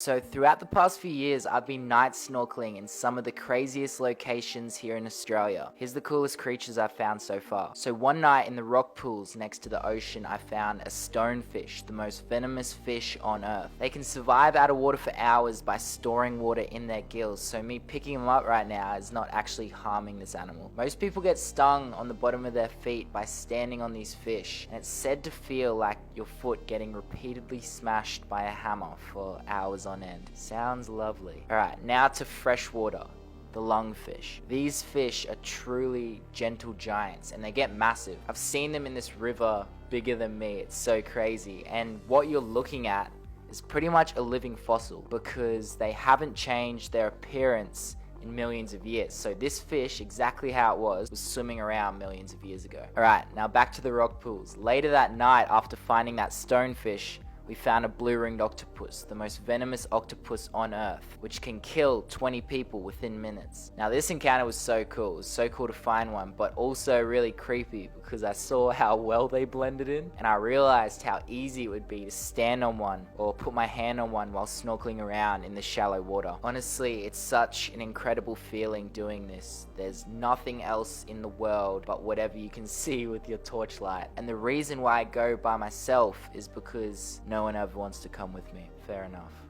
So throughout the past few years, I've been night snorkeling in some of the craziest locations here in Australia. Here's the coolest creatures I've found so far. So one night in the rock pools next to the ocean, I found a stonefish, the most venomous fish on earth. They can survive out of water for hours by storing water in their gills, so me picking them up right now is not actually harming this animal. Most people get stung on the bottom of their feet by standing on these fish, and it's said to feel like your foot getting repeatedly smashed by a hammer for hours on end. Sounds lovely. Alright, now to freshwater. The lungfish. These fish are truly gentle giants and they get massive. I've seen them in this river bigger than me. It's so crazy. And what you're looking at is pretty much a living fossil because they haven't changed their appearance in millions of years. So this fish, exactly how it was swimming around millions of years ago. Alright, now back to the rock pools. Later that night, after finding that stonefish, we found a blue-ringed octopus, the most venomous octopus on Earth, which can kill 20 people within minutes. Now this encounter was so cool. It was so cool to find one, but also really creepy because I saw how well they blended in, and I realized how easy it would be to stand on one or put my hand on one while snorkeling around in the shallow water. Honestly, it's such an incredible feeling doing this. There's nothing else in the world but whatever you can see with your torchlight. And the reason why I go by myself is because no one ever wants to come with me. Fair enough.